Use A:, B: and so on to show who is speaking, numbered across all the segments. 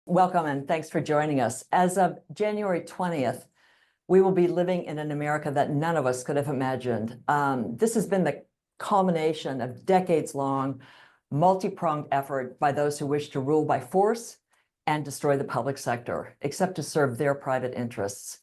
A: Welcome and thanks for joining us. As of January 20th, we will be living in an America that none of us could have imagined. This has been the culmination of decades-long, multi-pronged effort by those who wish to rule by force and destroy the public sector, except to serve their private interests.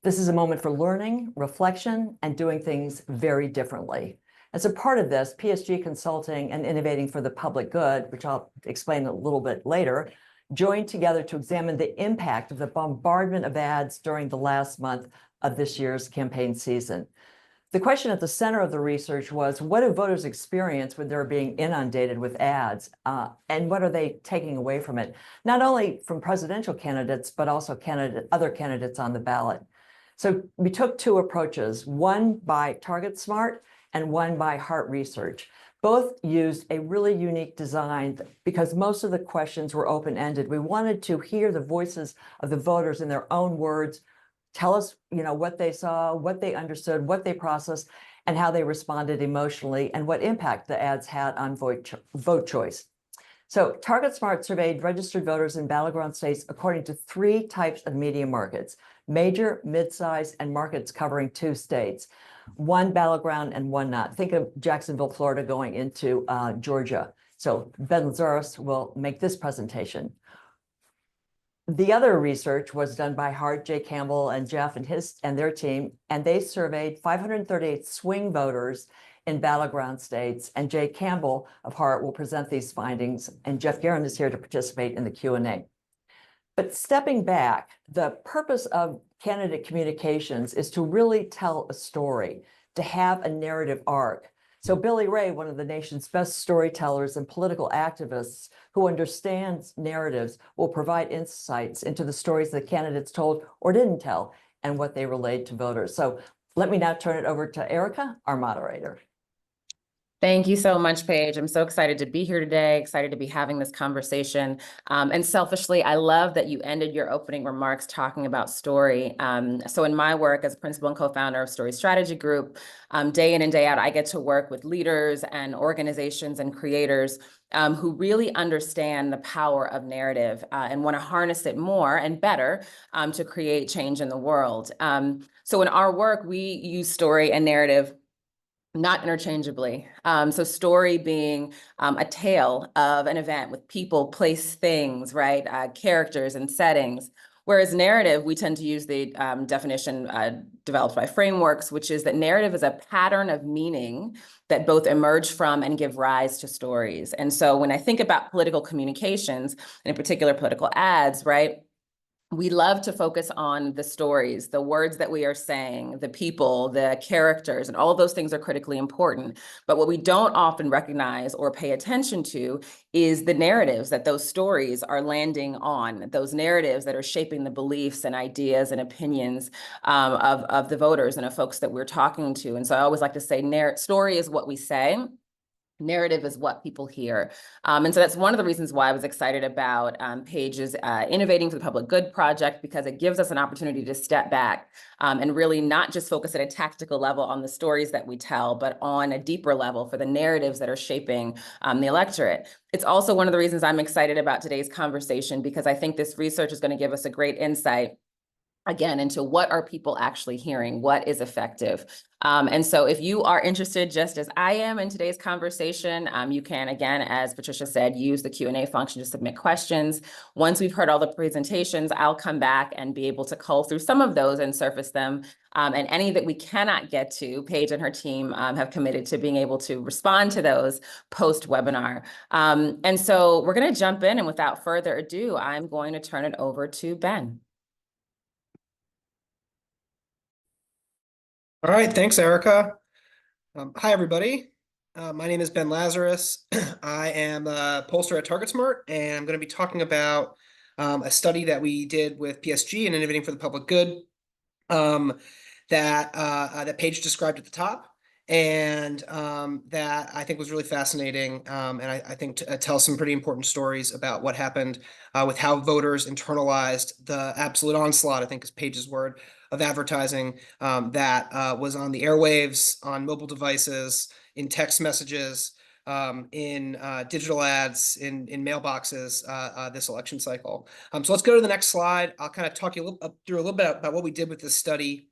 A: This is a moment for learning, reflection, and doing things very differently. As a part of this, PSG Consulting and Innovating for the Public Good, which I'll explain a little bit later, joined together to examine the impact of the bombardment of ads during the last month of this year's campaign season. The question at the center of the research was, what do voters experience when they're being inundated with ads? And what are they taking away from it? Not only from presidential candidates, but also other candidates on the ballot. So we took two approaches, one by TargetSmart and one by Heart Research. Both used a really unique design because most of the questions were open-ended. We wanted to hear the voices of the voters in their own words, tell us, what they saw, what they understood, what they processed, and how they responded emotionally, and what impact the ads had on vote choice. So TargetSmart surveyed registered voters in battleground states according to three types of media markets: major, mid-size, and markets covering 2 states. One battleground and one not. Think of Jacksonville, Florida going into Georgia. So Ben Lazaros will make this presentation. The other research was done by Hart, Jay Campbell, and Jeff and their team, and they surveyed 538 swing voters in battleground states. And Jay Campbell of Hart will present these findings, and Jeff Guerin is here to participate in the Q&A. But stepping back, the purpose of candidate communications is to really tell a story, to have a narrative arc. So Billy Ray, one of the nation's best storytellers and political activists who understands narratives, will provide insights into the stories that candidates told or didn't tell and what they relayed to voters. So let me now turn it over to Erica, our moderator.
B: Thank you so much, Paige. I'm so excited to be here today, excited to be having this conversation. And selfishly, I love that you ended your opening remarks talking about story. So in my work as principal and co-founder of Story Strategy Group, day in and day out, I get to work with leaders and organizations and creators who really understand the power of narrative and want to harness it more and better to create change in the world. So in our work, we use story and narrative not interchangeably. So story being a tale of an event with people, place, things, right? Characters and settings. Whereas narrative, we tend to use the definition developed by frameworks, which is that narrative is a pattern of meaning that both emerge from and give rise to stories. And so when I think about political communications, and in particular political ads, right? We love to focus on the stories, the words that we are saying, the people, the characters, and all of those things are critically important. But what we don't often recognize or pay attention to is the narratives that those stories are landing on, those narratives that are shaping the beliefs and ideas and opinions of the voters and of folks that we're talking to. And so I always like to say, story is what we say. Narrative is what people hear. And so that's one of the reasons why I was excited about Paige's Innovating for the Public Good project, because it gives us an opportunity to step back and really not just focus at a tactical level on the stories that we tell, but on a deeper level for the narratives that are shaping the electorate. It's also one of the reasons I'm excited about today's conversation, because I think this research is going to give us a great insight again, into what are people actually hearing, what is effective. And so if you are interested, just as I am in today's conversation, you can, again, as Patricia said, use the Q&A function to submit questions. Once we've heard all the presentations, I'll come back and be able to cull through some of those and surface them. And any that we cannot get to, Paige and her team have committed to being able to respond to those post-webinar. And so we're going to jump in, and without further ado, I'm going to turn it over to Ben.
C: All right, thanks, Erica. Hi, everybody. My name is Ben Lazarus. I am a pollster at TargetSmart, and I'm going to be talking about a study that we did with PSG and Innovating for the Public Good that Paige described at the top, and that I think was really fascinating, and I think tells some pretty important stories about what happened with how voters internalized the absolute onslaught, I think is Paige's word, of advertising that was on the airwaves, on mobile devices, in text messages, in digital ads, in mailboxes this election cycle. So let's go to the next slide. I'll kind of talk you through a little bit about what we did with this study.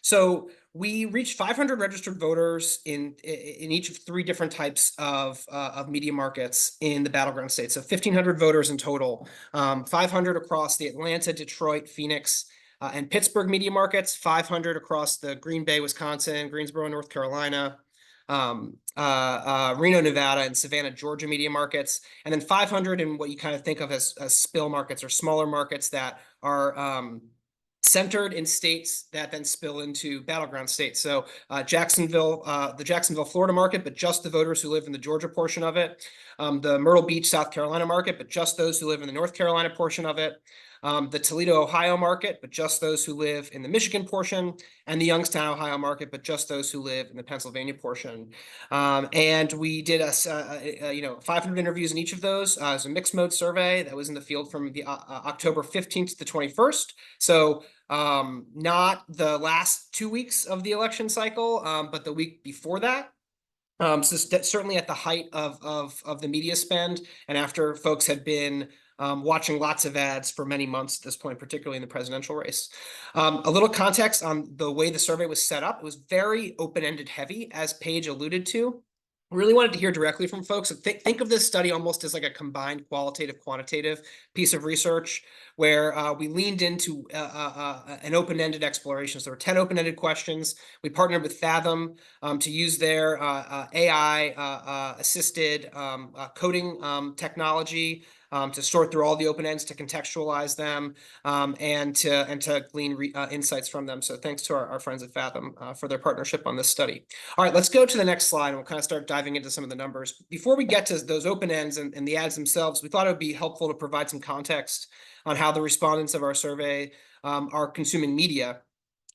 C: So we reached 500 registered voters in each of 3 different types of media markets in the battleground states. So 1,500 voters in total, 500 across the Atlanta, Detroit, Phoenix, and Pittsburgh media markets, 500 across the Green Bay, Wisconsin, Greensboro, North Carolina, Reno, Nevada, and Savannah, Georgia media markets, and then 500 in what you kind of think of as spill markets or smaller markets that are centered in states that then spill into battleground states. So Jacksonville, the Jacksonville, Florida market, but just the voters who live in the Georgia portion of it. The Myrtle Beach, South Carolina market, but just those who live in the North Carolina portion of it. The Toledo, Ohio market, but just those who live in the Michigan portion, and the Youngstown, Ohio market, but just those who live in the Pennsylvania portion. And we did 500 interviews in each of those. It was a mixed mode survey that was in the field from the October 15th to the 21st. So not the last 2 weeks of the election cycle, but the week before that. So certainly at the height of the media spend, and after folks had been watching lots of ads for many months at this point, particularly in the presidential race. A little context on the way the survey was set up. It was very open-ended heavy, as Paige alluded to. Really wanted to hear directly from folks. Think of this study almost as like a combined qualitative, quantitative piece of research where we leaned into an open-ended exploration. So there were 10 open-ended questions. We partnered with Fathom to use their AI-assisted coding technology to sort through all the open ends, to contextualize them, and to glean insights from them. So thanks to our friends at Fathom for their partnership on this study. All right, let's go to the next slide, and we'll kind of start diving into some of the numbers. Before we get to those open ends and the ads themselves, we thought it would be helpful to provide some context on how the respondents of our survey are consuming media.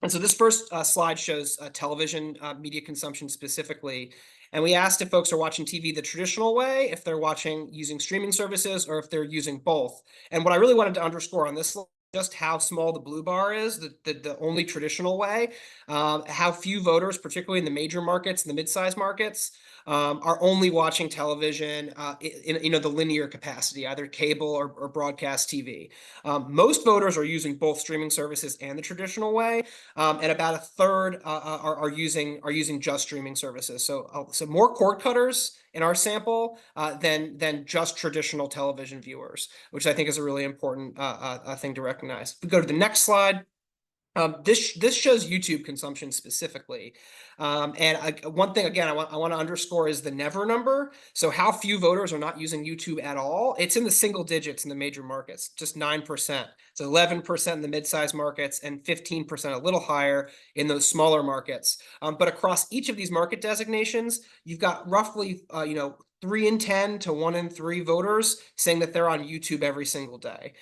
C: And so this first slide shows television media consumption specifically. And we asked if folks are watching TV the traditional way, if they're watching using streaming services, or if they're using both. And what I really wanted to underscore on this slide, just how small the blue bar is, the only traditional way, how few voters, particularly in the major markets and the mid-sized markets, are only watching television in the linear capacity, either cable or broadcast TV. Most voters are using both streaming services and the traditional way, and about a third are using just streaming services. So more cord cutters in our sample than just traditional television viewers, which I think is a really important thing to recognize. If we go to the next slide. This shows YouTube consumption specifically. And one thing, again, I want to underscore is the never number. So how few voters are not using YouTube at all. It's in the single digits in the major markets, just 9%. So 11% in the mid-sized markets and 15%, a little higher in those smaller markets. But across each of these market designations, you've got roughly, 3 in 10 to 1 in 3 voters saying that they're on YouTube every single day.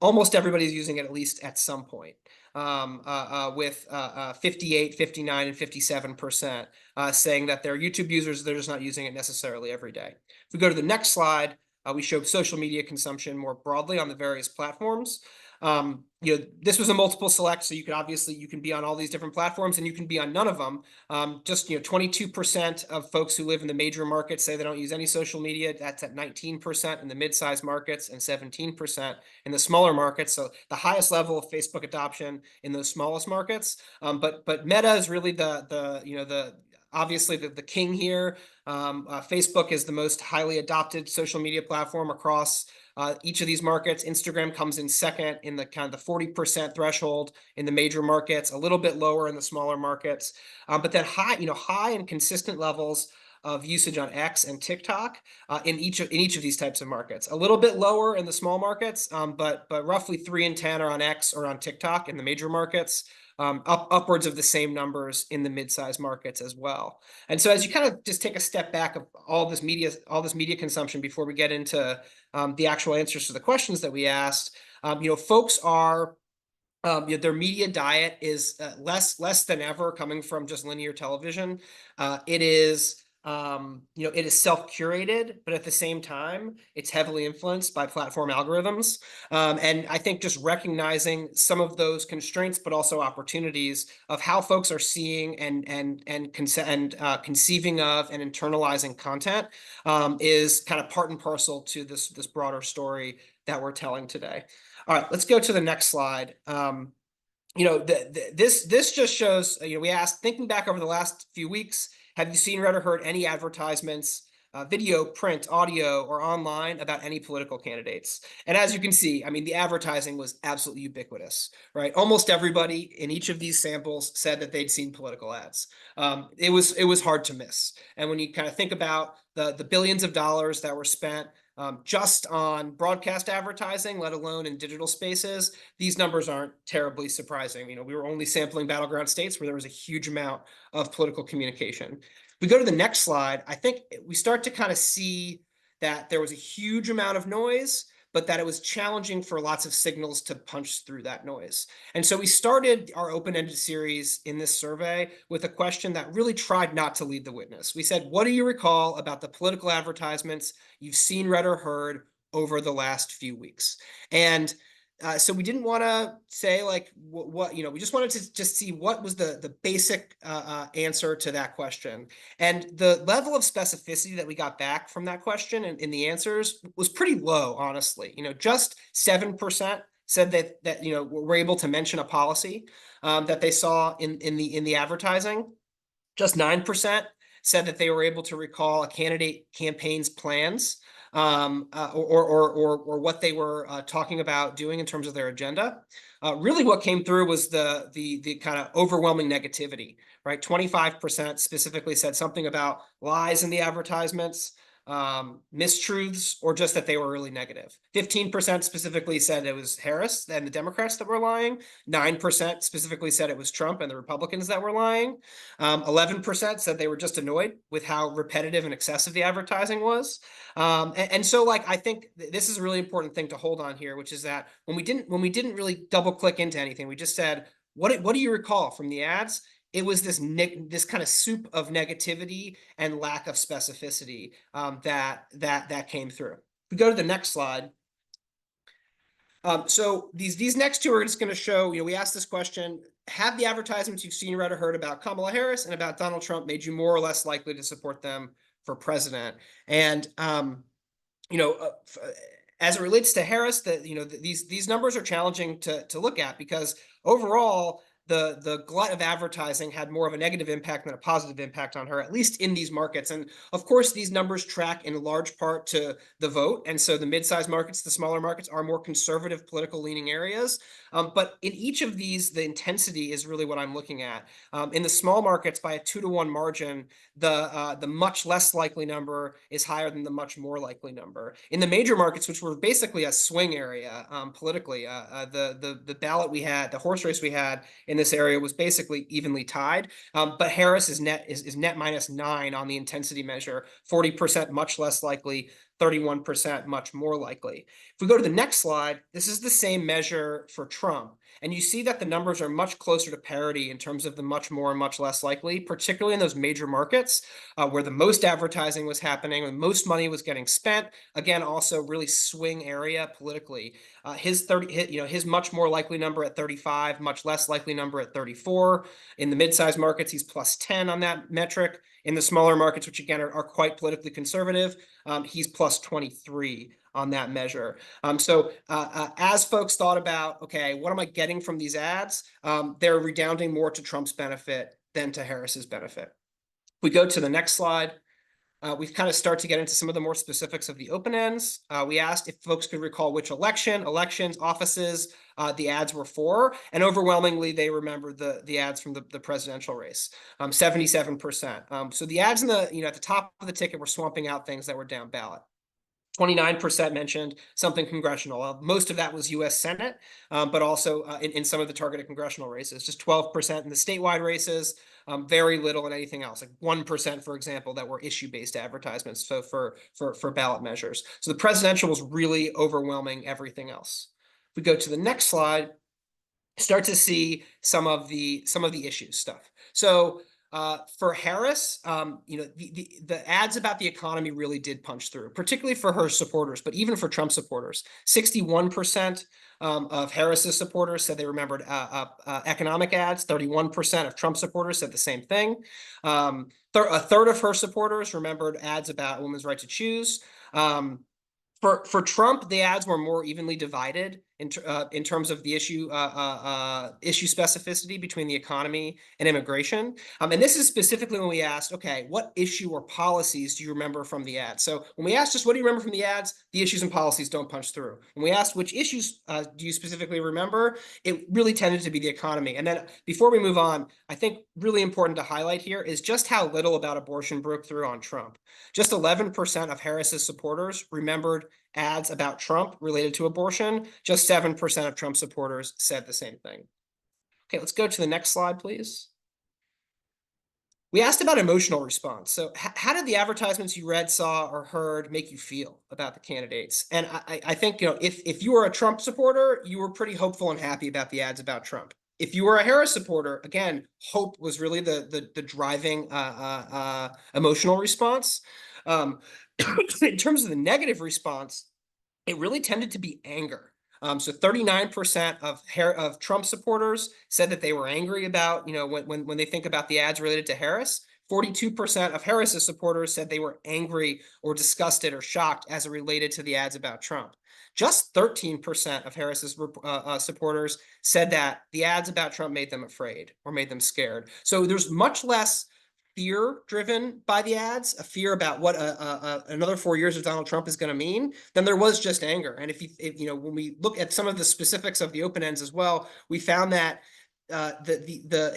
C: Almost everybody's using it at least at some point. With 58, 59, and 57% saying that they're YouTube users, they're just not using it necessarily every day. If we go to the next slide, we show social media consumption more broadly on the various platforms. This was a multiple select, so you can be on all these different platforms and you can be on none of them. 22% of folks who live in the major markets say they don't use any social media. That's at 19% in the mid-sized markets and 17% in the smaller markets. So the highest level of Facebook adoption in those smallest markets. But Meta is really obviously the king here. Facebook is the most highly adopted social media platform across each of these markets. Instagram comes in second in the kind of the 40% threshold in the major markets, a little bit lower in the smaller markets, but then high and consistent levels of usage on X and TikTok in each of these types of markets. A little bit lower in the small markets, but roughly 3 in 10 are on X or on TikTok in the major markets. Upwards of the same numbers in the mid-sized markets as well. And so as you kind of just take a step back of all this media consumption before we get into the actual answers to the questions that we asked, folks are their media diet is less than ever coming from just linear television. It is it is self-curated, but at the same time, it's heavily influenced by platform algorithms. And I think just recognizing some of those constraints, but also opportunities of how folks are seeing and conceiving of and internalizing content is kind of part and parcel to this broader story that we're telling today. All right, let's go to the next slide. This just shows, we asked, thinking back over the last few weeks, have you seen, read, or heard any advertisements, video, print, audio, or online about any political candidates? And as you can see, I mean, the advertising was absolutely ubiquitous, right? Almost everybody in each of these samples said that they'd seen political ads. It was hard to miss. And when you kind of think about the billions of dollars that were spent just on broadcast advertising, let alone in digital spaces, these numbers aren't terribly surprising. We were only sampling battleground states where there was a huge amount of political communication. If we go to the next slide, I think we start to kind of see that there was a huge amount of noise, but that it was challenging for lots of signals to punch through that noise. And so we started our open-ended series in this survey with a question that really tried not to lead the witness. We said, what do you recall about the political advertisements you've seen, read, or heard over the last few weeks? And so we didn't want to say like what we just wanted to just see what was the basic answer to that question. And the level of specificity that we got back from that question and in the answers was pretty low, honestly. Just 7% said that were able to mention a policy that they saw in the advertising. Just 9% said that they were able to recall a candidate campaign's plans or what they were talking about doing in terms of their agenda. Really what came through was the kind of overwhelming negativity, right? 25% specifically said something about lies in the advertisements, mistruths, or just that they were really negative. 15% specifically said it was Harris and the Democrats that were lying. 9% specifically said it was Trump and the Republicans that were lying. 11% said they were just annoyed with how repetitive and excessive the advertising was. And so I think this is a really important thing to hold on here, which is that when we didn't really double click into anything, we just said, what do you recall from the ads? It was this kind of soup of negativity and lack of specificity that came through. We go to the next slide. So these next two are just going to show, we asked this question, have the advertisements you've seen, read, or heard about Kamala Harris and about Donald Trump made you more or less likely to support them for president? And, as it relates to Harris, these numbers are challenging to look at because overall, the glut of advertising had more of a negative impact than a positive impact on her, at least in these markets. And of course, these numbers track in large part to the vote. And so the mid-sized markets, the smaller markets are more conservative political leaning areas. But in each of these, the intensity is really what I'm looking at. In the small markets, by a 2-to-1 margin, the much less likely number is higher than the much more likely number. In the major markets, which were basically a swing area politically, the ballot we had, the horse race we had in this area was basically evenly tied. But Harris is net -9 on the intensity measure, 40% much less likely, 31% much more likely. If we go to the next slide, this is the same measure for Trump. And you see that the numbers are much closer to parity in terms of the much more and much less likely, particularly in those major markets where the most advertising was happening, where most money was getting spent. Again, also really swing area politically. His much more likely number at 35, much less likely number at 34. In the mid-sized markets, he's +10 on that metric. In the smaller markets, which again are quite politically conservative, he's +23 on that measure. So as folks thought about, okay, what am I getting from these ads? They're redounding more to Trump's benefit than to Harris's benefit. If we go to the next slide, we kind of start to get into some of the more specifics of the open ends. We asked if folks could recall which elections, offices the ads were for, and overwhelmingly they remembered the ads from the presidential race, 77%. So the ads in at the top of the ticket were swamping out things that were down ballot. 29% mentioned something congressional. Most of that was U.S. Senate, but also in some of the targeted congressional races. Just 12% in the statewide races, very little in anything else, like 1%, for example, that were issue-based advertisements, so for ballot measures. So the presidential was really overwhelming everything else. If we go to the next slide, start to see some of the issues stuff. So For Harris, the ads about the economy really did punch through, particularly for her supporters, but even for Trump supporters. 61% of Harris's supporters said they remembered economic ads. 31% of Trump supporters said the same thing. A third of her supporters remembered ads about women's right to choose. For Trump, the ads were more evenly divided in terms of the issue specificity between the economy and immigration. And this is specifically when we asked, okay, what issue or policies do you remember from the ads? So when we asked just what do you remember from the ads, the issues and policies don't punch through. When we asked which issues do you specifically remember, it really tended to be the economy. And then before we move on, I think really important to highlight here is just how little about abortion broke through on Trump. Just 11% of Harris's supporters remembered ads about Trump related to abortion. Just 7% of Trump supporters said the same thing. Okay, let's go to the next slide, please. We asked about emotional response. So how did the advertisements you read, saw, or heard make you feel about the candidates? And I think, if you were a Trump supporter, you were pretty hopeful and happy about the ads about Trump. If you were a Harris supporter, again, hope was really the driving emotional response. In terms of the negative response, it really tended to be anger. So 39% of Trump supporters said that they were angry about, when they think about the ads related to Harris. 42% of Harris's supporters said they were angry or disgusted or shocked as it related to the ads about Trump. Just 13% of Harris's supporters said that the ads about Trump made them afraid or made them scared. So there's much less fear driven by the ads, a fear about what another 4 years of Donald Trump is going to mean, then there was just anger. And if when we look at some of the specifics of the open ends as well, we found that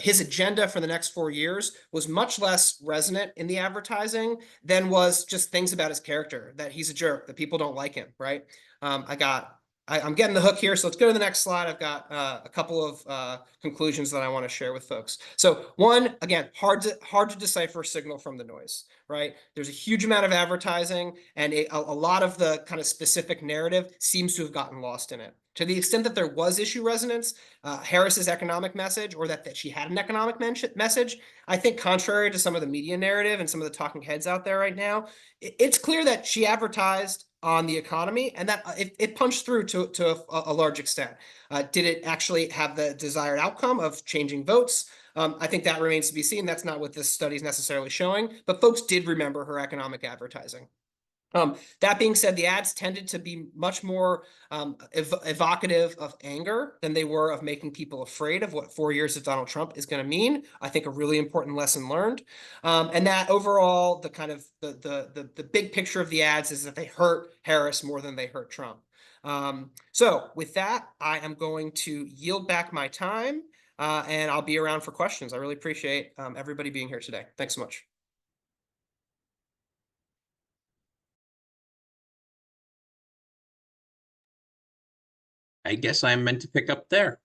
C: his agenda for the next 4 years was much less resonant in the advertising than was just things about his character, that he's a jerk, that people don't like him, right? I'm getting the hook here, so let's go to the next slide. I've got a couple of conclusions that I want to share with folks. So one, again, hard to decipher signal from the noise, right? There's a huge amount of advertising, and a lot of the kind of specific narrative seems to have gotten lost in it. To the extent that there was issue resonance, Harris's economic message, or that she had an economic message, I think contrary to some of the media narrative and some of the talking heads out there right now, it's clear that she advertised on the economy, and that it punched through to a large extent. Did it actually have the desired outcome of changing votes? I think that remains to be seen. That's not what this study is necessarily showing, but folks did remember her economic advertising. That being said, the ads tended to be much more evocative of anger than they were of making people afraid of what 4 years of Donald Trump is going to mean. I think a really important lesson learned. And that overall, the kind of the big picture of the ads is that they hurt Harris more than they hurt Trump. So with that, I am going to yield back my time, and I'll be around for questions. I really appreciate everybody being here today. Thanks so much.
D: I guess I'm meant to pick up there.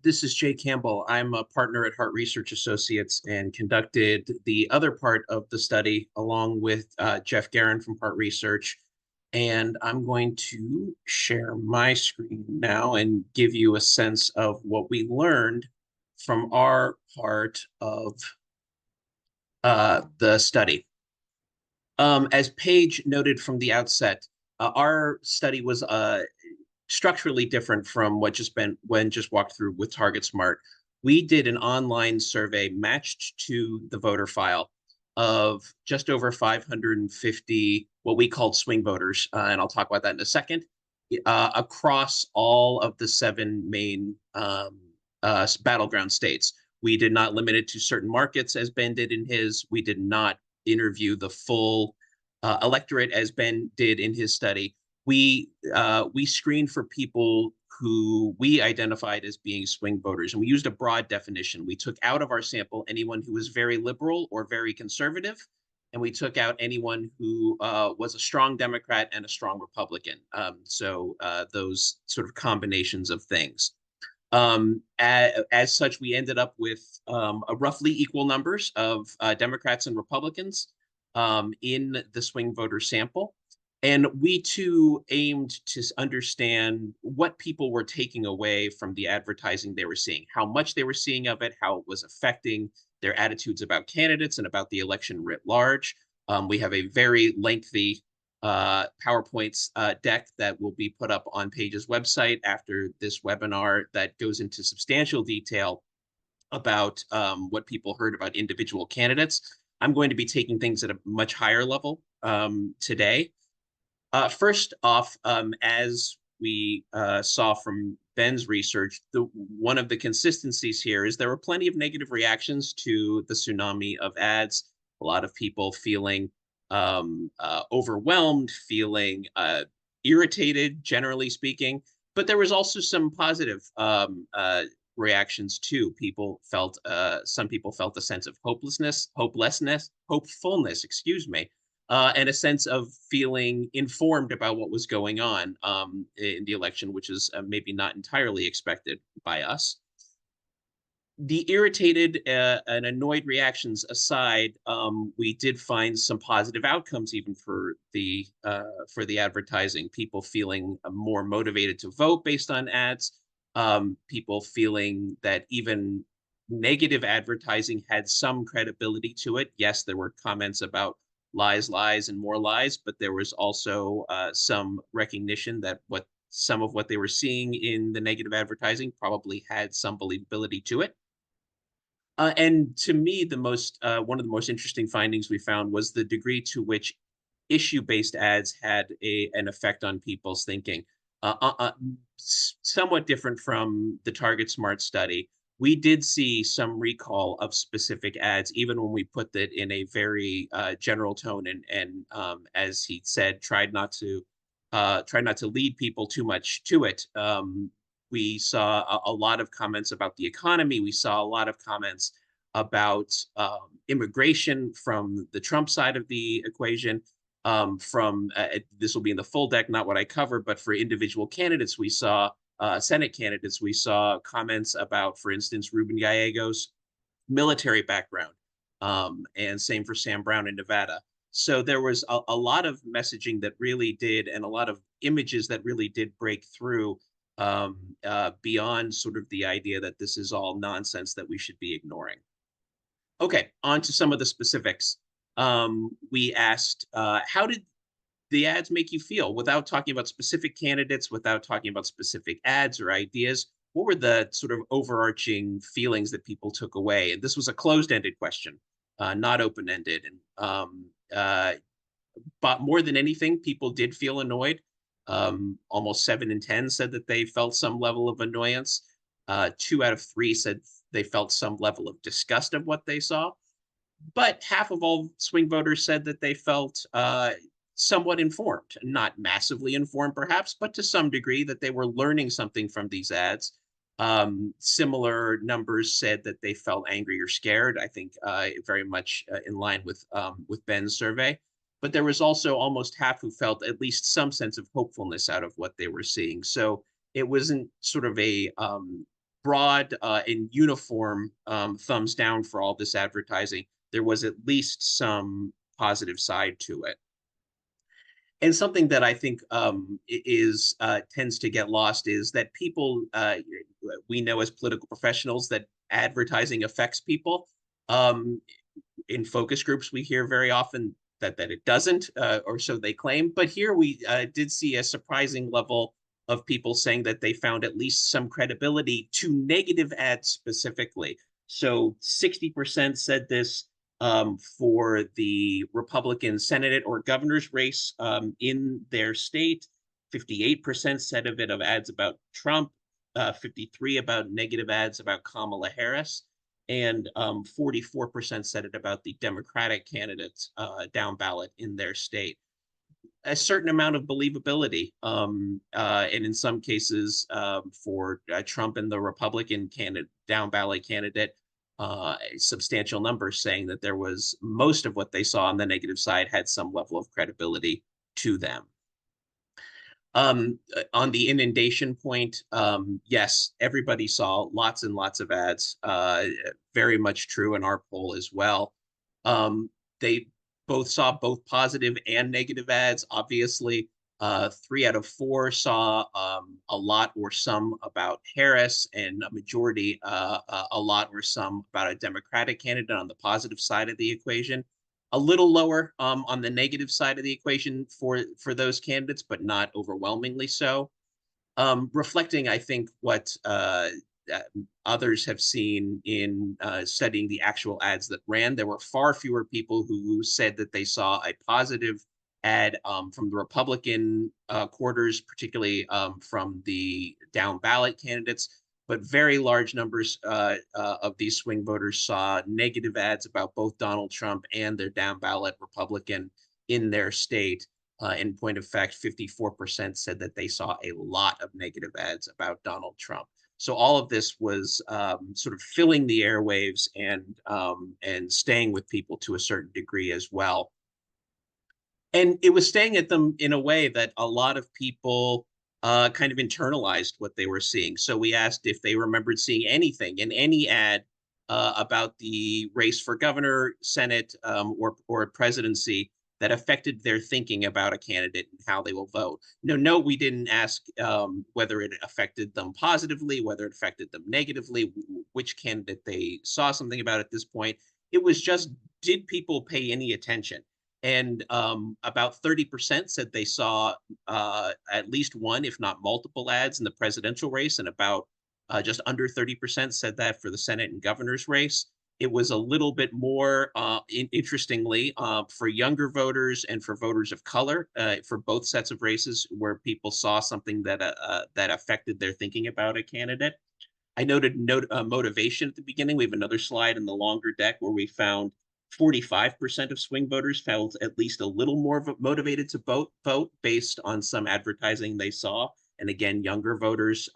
D: This is Jay Campbell. I'm a partner at Hart Research Associates and conducted the other part of the study along with Jeff Guerin from Hart Research. And I'm going to share my screen now and give you a sense of what we learned from our part of the study. As Paige noted from the outset, our study was structurally different from what Wen just walked through with TargetSmart. We did an online survey matched to the voter file of just over 550 what we called swing voters, and I'll talk about that in a second, across all of the 7 main battleground states. We did not limit it to certain markets as Ben did in his. We did not interview the full electorate as Ben did in his study. We screened for people who we identified as being swing voters, and we used a broad definition. We took out of our sample anyone who was very liberal or very conservative, and we took out anyone who was a strong Democrat and a strong Republican. So those sort of combinations of things. As such, we ended up with a roughly equal numbers of Democrats and Republicans in the swing voter sample. And we too aimed to understand what people were taking away from the advertising they were seeing, how much they were seeing of it, how it was affecting their attitudes about candidates and about the election writ large. We have a very lengthy PowerPoint deck that will be put up on Paige's website after this webinar that goes into substantial detail about what people heard about individual candidates. I'm going to be taking things at a much higher level today. First off, as we saw from Ben's research, one of the consistencies here is there were plenty of negative reactions to the tsunami of ads. A lot of people feeling overwhelmed, feeling irritated, generally speaking. But there was also some positive reactions too. Some people felt a sense of hopelessness, excuse me, and a sense of feeling informed about what was going on in the election, which is maybe not entirely expected by us. The irritated and annoyed reactions aside, we did find some positive outcomes even for the advertising. People feeling more motivated to vote based on ads. People feeling that even negative advertising had some credibility to it. Yes, there were comments about lies, lies, and more lies, but there was also some recognition that some of what they were seeing in the negative advertising probably had some believability to it. And to me, one of the most interesting findings we found was the degree to which issue-based ads had an effect on people's thinking. Somewhat different from the Target Smart study, we did see some recall of specific ads, even when we put that in a very general tone and as he said, tried not to lead people too much to it. We saw a lot of comments about the economy. We saw a lot of comments about immigration from the Trump side of the equation. This will be in the full deck, not what I cover, but for individual candidates, we saw Senate candidates, we saw comments about, for instance, Ruben Gallegos' military background, and same for Sam Brown in Nevada. So there was a lot of messaging that really did, and a lot of images that really did break through beyond sort of the idea that this is all nonsense that we should be ignoring. Okay, on to some of the specifics. We asked, how did the ads make you feel? Without talking about specific candidates, without talking about specific ads or ideas, what were the sort of overarching feelings that people took away? And this was a closed-ended question, not open-ended. And but more than anything, people did feel annoyed. Almost 7 in 10 said that they felt some level of annoyance. 2 out of 3 said they felt some level of disgust of what they saw. But half of all swing voters said that they felt somewhat informed, not massively informed perhaps, but to some degree that they were learning something from these ads. Similar numbers said that they felt angry or scared, I think very much in line with Ben's survey. But there was also almost half who felt at least some sense of hopefulness out of what they were seeing. So it wasn't sort of a broad and uniform thumbs down for all this advertising. There was at least some positive side to it. And something that I think tends to get lost is that people, we know as political professionals that advertising affects people. In focus groups, we hear very often that it doesn't, or so they claim. But here we did see a surprising level of people saying that they found at least some credibility to negative ads specifically. So 60% said this for the Republican Senate or governor's race in their state. 58% said of it of ads about Trump, 53% about negative ads about Kamala Harris, and 44% said it about the Democratic candidates down ballot in their state. A certain amount of believability, and in some cases for Trump and the Republican candidate, down ballot candidate, substantial numbers saying that there was most of what they saw on the negative side had some level of credibility to them. On the inundation point, yes, everybody saw lots and lots of ads, very much true in our poll as well. both saw both positive and negative ads. Obviously, 3 out of 4 saw a lot or some about Harris, and a majority, a lot or some about a Democratic candidate on the positive side of the equation. A little lower on the negative side of the equation for those candidates, but not overwhelmingly so. Reflecting, I think, what others have seen in studying the actual ads that ran. There were far fewer people who said that they saw a positive ad from the Republican quarters, particularly from the down ballot candidates, but very large numbers of these swing voters saw negative ads about both Donald Trump and their down ballot Republican in their state. In point of fact, 54% said that they saw a lot of negative ads about Donald Trump. So all of this was sort of filling the airwaves and staying with people to a certain degree as well. And it was staying at them in a way that a lot of people kind of internalized what they were seeing. So we asked if they remembered seeing anything in any ad about the race for governor, Senate, or presidency that affected their thinking about a candidate and how they will vote. No, we didn't ask whether it affected them positively, whether it affected them negatively, which candidate they saw something about at this point. It was just, did people pay any attention? And about 30% said they saw at least one, if not multiple ads in the presidential race, and about just under 30% said that for the Senate and governor's race. It was a little bit more, interestingly, for younger voters and for voters of color, for both sets of races, where people saw something that that affected their thinking about a candidate. I noted motivation at the beginning. We have another slide in the longer deck where we found 45% of swing voters felt at least a little more motivated to vote based on some advertising they saw. And again, younger voters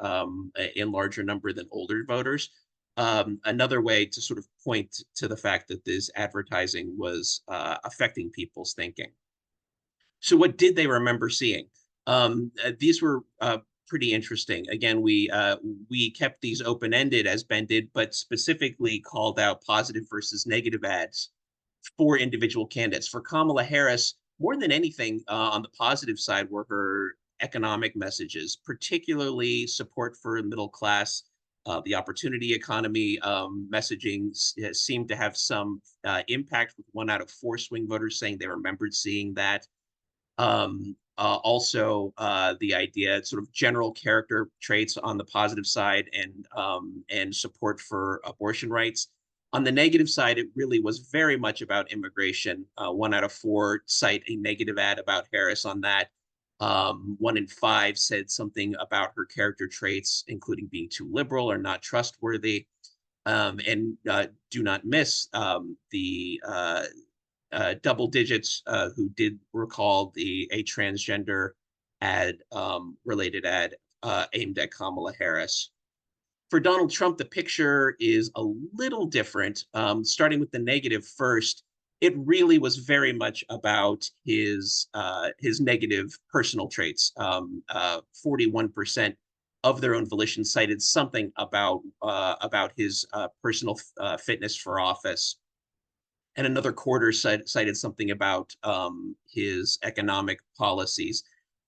D: in larger number than older voters. Another way to sort of point to the fact that this advertising was affecting people's thinking. So what did they remember seeing? These were pretty interesting. Again, we kept these open-ended as Ben did, but specifically called out positive versus negative ads for individual candidates. For Kamala Harris, more than anything, on the positive side were her economic messages, particularly support for middle class. The opportunity economy messaging seemed to have some impact, with 1 out of 4 swing voters saying they remembered seeing that. Also, the idea, sort of general character traits on the positive side, and support for abortion rights. On the negative side, it really was very much about immigration. 1 out of 4 cite a negative ad about Harris on that. 1 in 5 said something about her character traits, including being too liberal or not trustworthy. And do not miss the double digits who did recall a transgender ad, related ad aimed at Kamala Harris. For Donald Trump, the picture is a little different. Starting with the negative first, it really was very much about his negative personal traits. 41% of their own volition cited something about his personal fitness for office, and another quarter cited something about his economic policies.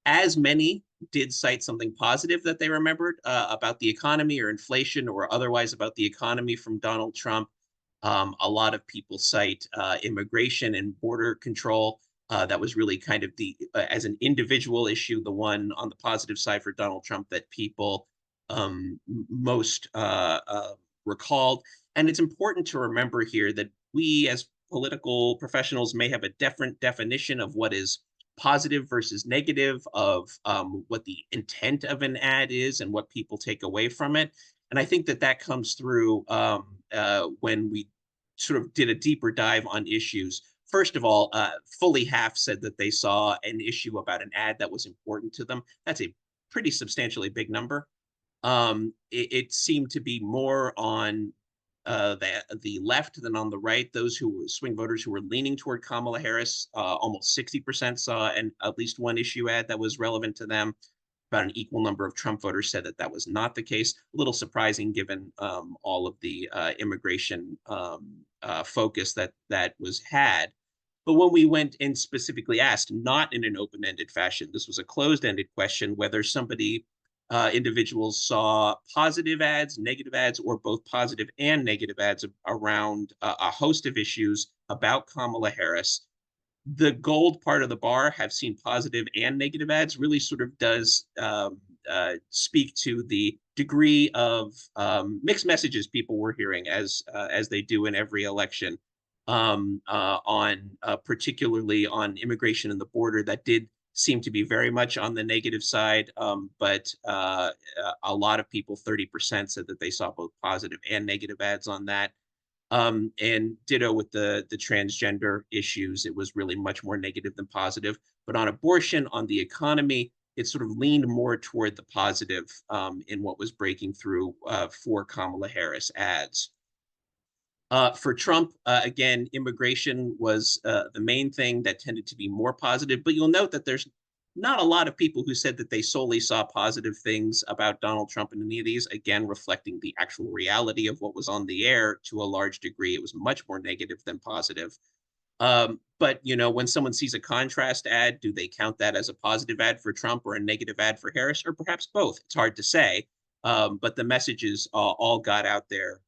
D: As many did cite something positive that they remembered about the economy or inflation or otherwise about the economy from Donald Trump. A lot of people cite immigration and border control. That was really kind of as an individual issue, the one on the positive side for Donald Trump that people most recalled. And it's important to remember here that we as political professionals may have a different definition of what is positive versus negative, of what the intent of an ad is and what people take away from it. And I think that comes through when we sort of did a deeper dive on issues. First of all, fully half said that they saw an issue about an ad that was important to them. That's a pretty substantially big number. It seemed to be more on the left than on the right. Those who swing voters who were leaning toward Kamala Harris, almost 60% saw at least one issue ad that was relevant to them. About an equal number of Trump voters said that was not the case. A little surprising given all of the immigration focus that was had. But when we went and specifically asked, not in an open-ended fashion, this was a closed-ended question, whether individuals saw positive ads, negative ads, or both positive and negative ads around a host of issues about Kamala Harris. The gold part of the bar have seen positive and negative ads really sort of does speak to the degree of mixed messages people were hearing as they do in every election on particularly on immigration and the border. That did seem to be very much on the negative side, but a lot of people, 30%, said that they saw both positive and negative ads on that. And ditto with the transgender issues, it was really much more negative than positive. But on abortion, on the economy, it sort of leaned more toward the positive in what was breaking through for Kamala Harris ads. For Trump, again, immigration was the main thing that tended to be more positive. But you'll note that there's not a lot of people who said that they solely saw positive things about Donald Trump in any of these, again, reflecting the actual reality of what was on the air to a large degree. It was much more negative than positive. But, when someone sees a contrast ad, do they count that as a positive ad for Trump or a negative ad for Harris, or perhaps both? It's hard to say. But the messages all got out there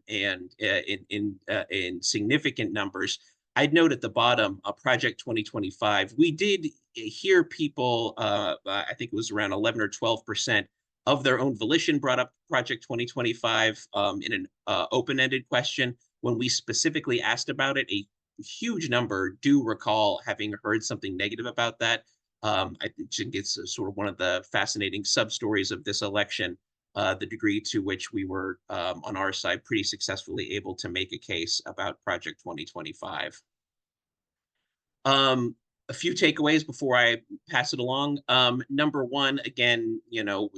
D: and in significant numbers. I'd note at the bottom, Project 2025, we did hear people, I think it was around 11 or 12% of their own volition brought up Project 2025 in an open-ended question. When we specifically asked about it, a huge number do recall having heard something negative about that. I think it's sort of one of the fascinating sub-stories of this election, the degree to which we were, on our side, pretty successfully able to make a case about Project 2025. A few takeaways before I pass it along. Number one, again,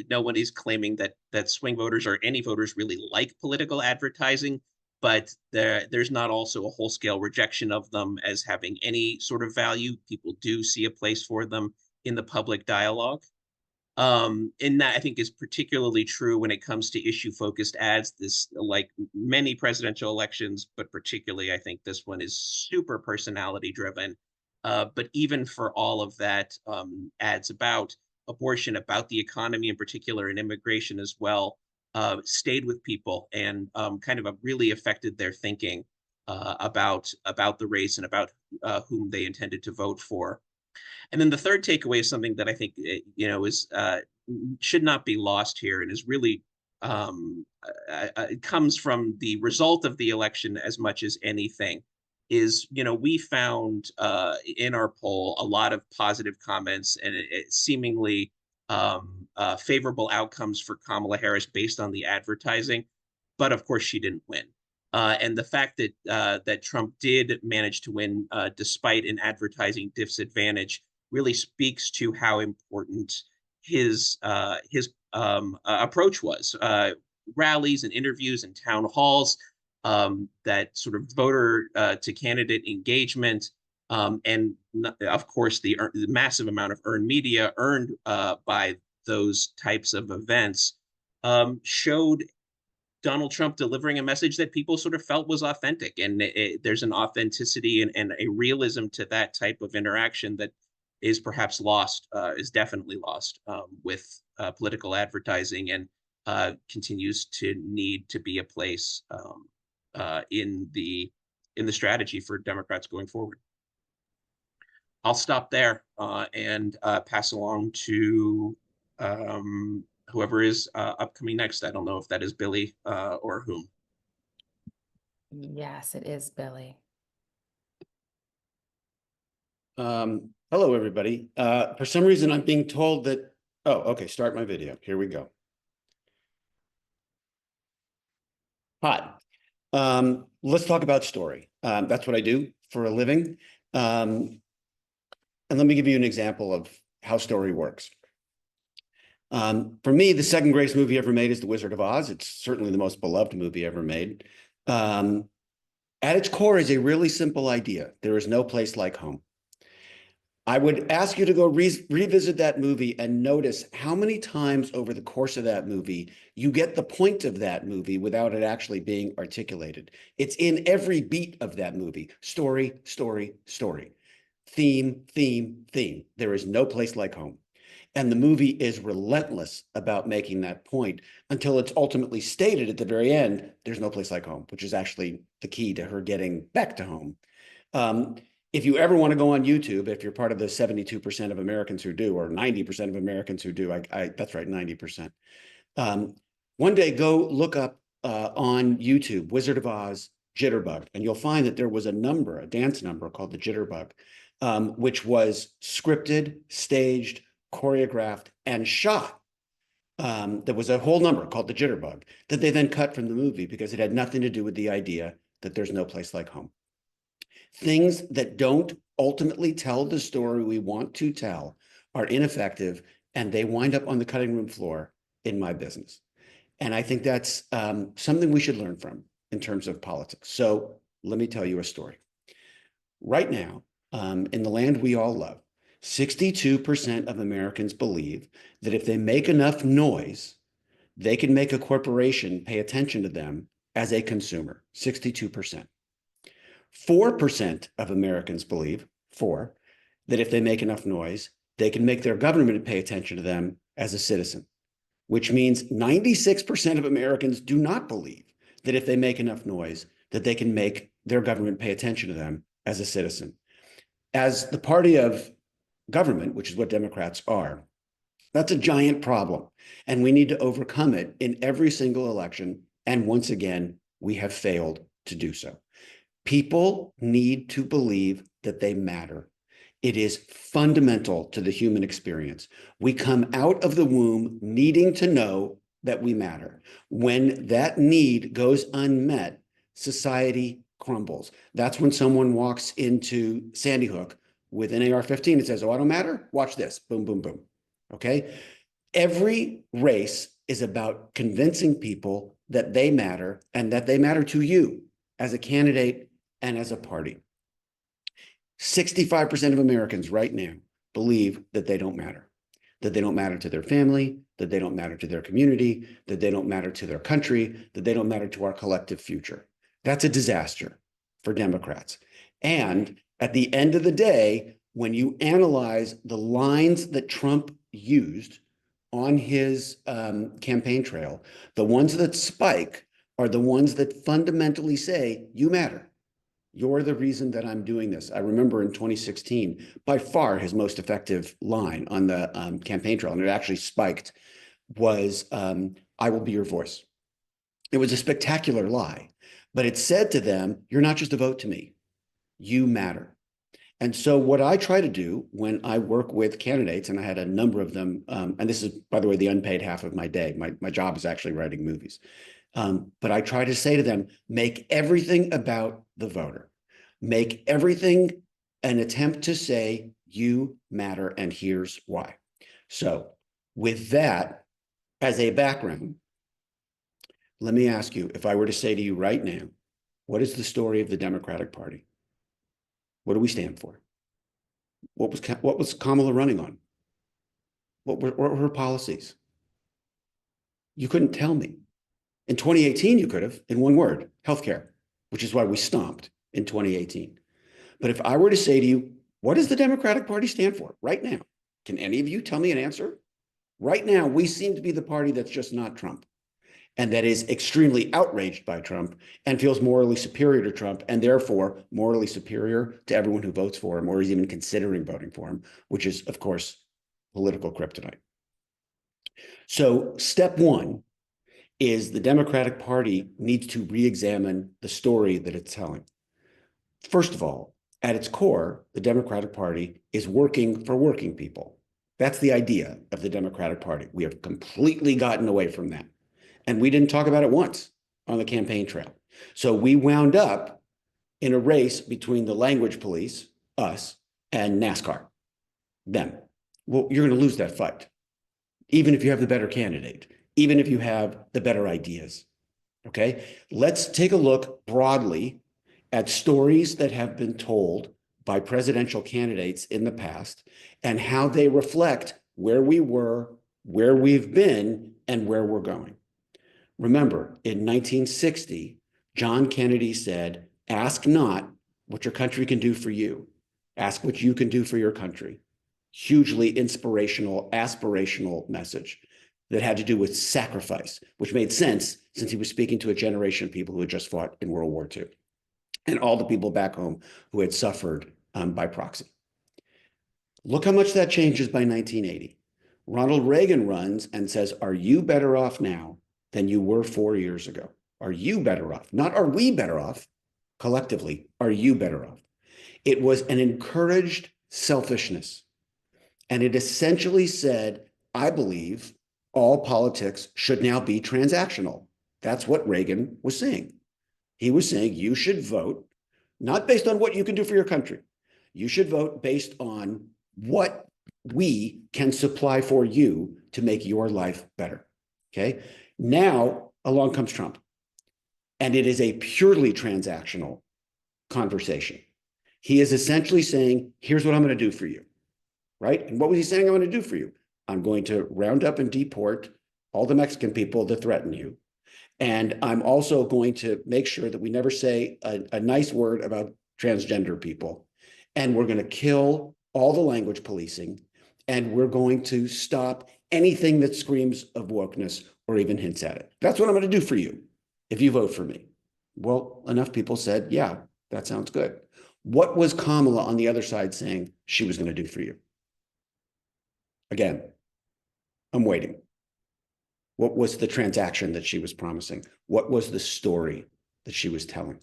D: nobody's claiming that swing voters or any voters really like political advertising, but there's not also a whole-scale rejection of them as having any sort of value. People do see a place for them in the public dialogue. And that I think is particularly true when it comes to issue-focused ads. This, like many presidential elections, but particularly I think this one is super personality-driven. But even for all of that, ads about abortion, about the economy in particular, and immigration as well, stayed with people and kind of really affected their thinking about the race and about whom they intended to vote for. And then the third takeaway is something that I think is should not be lost here, and is really it comes from the result of the election as much as anything. Is we found in our poll a lot of positive comments and seemingly favorable outcomes for Kamala Harris based on the advertising, but of course she didn't win. And the fact that Trump did manage to win despite an advertising disadvantage really speaks to how important his approach was. Rallies and interviews and town halls, that sort of voter to candidate engagement, and of course the massive amount of earned media earned by those types of events showed Donald Trump delivering a message that people sort of felt was authentic. And there's an authenticity and a realism to that type of interaction that is perhaps lost, is definitely lost with political advertising, and continues to need to be a place in the strategy for Democrats going forward. I'll stop there and pass along to whoever is upcoming next. I don't know if that is Billy or whom.
B: Yes, it is Billy.
E: Hello, everybody. For some reason, I'm being told that, oh, okay, start my video. Here we go. Hi. Let's talk about story. That's what I do for a living. And let me give you an example of how story works. For me, the second greatest movie ever made is The Wizard of Oz. It's certainly the most beloved movie ever made. At its core is a really simple idea. There is no place like home. I would ask you to go revisit that movie and notice how many times over the course of that movie you get the point of that movie without it actually being articulated. It's in every beat of that movie. Story, story, story. Theme, theme, theme. There is no place like home. And the movie is relentless about making that point until it's ultimately stated at the very end, there's no place like home, which is actually the key to her getting back to home. If you ever want to go on YouTube, if you're part of the 72% of Americans who do, or 90% of Americans who do, that's right, 90%. One day, go look up on YouTube, Wizard of Oz, Jitterbug, and you'll find that there was a number, a dance number called the Jitterbug, which was scripted, staged, choreographed, and shot. There was a whole number called the Jitterbug that they then cut from the movie because it had nothing to do with the idea that there's no place like home. Things that don't ultimately tell the story we want to tell are ineffective, and they wind up on the cutting room floor in my business. And I think that's something we should learn from in terms of politics. So let me tell you a story. Right now, in the land we all love, 62% of Americans believe that if they make enough noise, they can make a corporation pay attention to them as a consumer. 62%. 4% of Americans believe, that if they make enough noise, they can make their government pay attention to them as a citizen, which means 96% of Americans do not believe that if they make enough noise, that they can make their government pay attention to them as a citizen. As the party of government, which is what Democrats are, that's a giant problem, and we need to overcome it in every single election. And once again, we have failed to do so. People need to believe that they matter. It is fundamental to the human experience. We come out of the womb needing to know that we matter. When that need goes unmet, society crumbles. That's when someone walks into Sandy Hook with an AR-15 and says, oh, I don't matter? Watch this. Boom, boom, boom. Okay? Every race is about convincing people that they matter and that they matter to you as a candidate and as a party. 65% of Americans right now believe that they don't matter to their family, that they don't matter to their community, that they don't matter to their country, that they don't matter to our collective future. That's a disaster for Democrats. And at the end of the day, when you analyze the lines that Trump used on his campaign trail, the ones that spike are the ones that fundamentally say, you matter. You're the reason that I'm doing this. I remember in 2016, by far his most effective line on the campaign trail, and it actually spiked, was, I will be your voice. It was a spectacular lie, but it said to them, you're not just a vote to me, you matter. And so what I try to do when I work with candidates, and I had a number of them, and this is, by the way, the unpaid half of my day. My job is actually writing movies. But I try to say to them, make everything about the voter. Make everything an attempt to say, you matter, and here's why. So with that as a background, let me ask you, if I were to say to you right now, what is the story of the Democratic Party? What do we stand for? What was Kamala running on? What were her policies? You couldn't tell me. In 2018, you could have, in one word, healthcare, which is why we stomped in 2018. But if I were to say to you, what does the Democratic Party stand for right now? Can any of you tell me an answer? Right now, we seem to be the party that's just not Trump, and that is extremely outraged by Trump and feels morally superior to Trump, and therefore morally superior to everyone who votes for him or is even considering voting for him, which is, of course, political kryptonite. So step one is the Democratic Party needs to re-examine the story that it's telling. First of all, at its core, the Democratic Party is working for working people. That's the idea of the Democratic Party. We have completely gotten away from that. And we didn't talk about it once on the campaign trail. So we wound up in a race between the language police, us, and NASCAR, them. Well, you're going to lose that fight, even if you have the better candidate, even if you have the better ideas. Okay, let's take a look broadly at stories that have been told by presidential candidates in the past and how they reflect where we were, where we've been, and where we're going. Remember, in 1960, John Kennedy said, ask not what your country can do for you. Ask what you can do for your country. Hugely inspirational, aspirational message that had to do with sacrifice, which made sense since he was speaking to a generation of people who had just fought in World War II and all the people back home who had suffered by proxy. Look how much that changes by 1980. Ronald Reagan runs and says, are you better off now than you were 4 years ago? Are you better off? Not are we better off? Collectively, are you better off? It was an encouraged selfishness. And it essentially said, I believe all politics should now be transactional. That's what Reagan was saying. He was saying you should vote, not based on what you can do for your country. You should vote based on what we can supply for you to make your life better. Okay. Now along comes Trump. And it is a purely transactional conversation. He is essentially saying, here's what I'm going to do for you. Right? And what was he saying I'm going to do for you? I'm going to round up and deport all the Mexican people that threaten you. And I'm also going to make sure that we never say a nice word about transgender people. And we're going to kill all the language policing. And we're going to stop anything that screams of wokeness or even hints at it. That's what I'm going to do for you if you vote for me. Well, enough people said, yeah, that sounds good. What was Kamala on the other side saying she was going to do for you? Again, I'm waiting. What was the transaction that she was promising? What was the story that she was telling?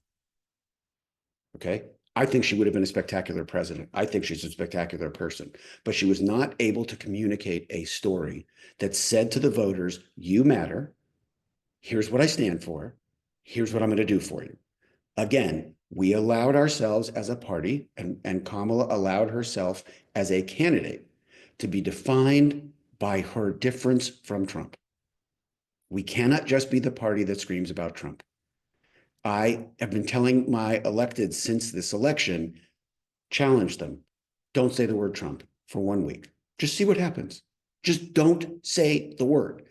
E: Okay. I think she would have been a spectacular president. I think she's a spectacular person, but she was not able to communicate a story that said to the voters, you matter. Here's what I stand for. Here's what I'm going to do for you. Again, we allowed ourselves as a party, and Kamala allowed herself as a candidate to be defined by her difference from Trump. We cannot just be the party that screams about Trump. I have been telling my electeds since this election, challenge them. Don't say the word Trump for 1 week. Just see what happens. Just don't say the word.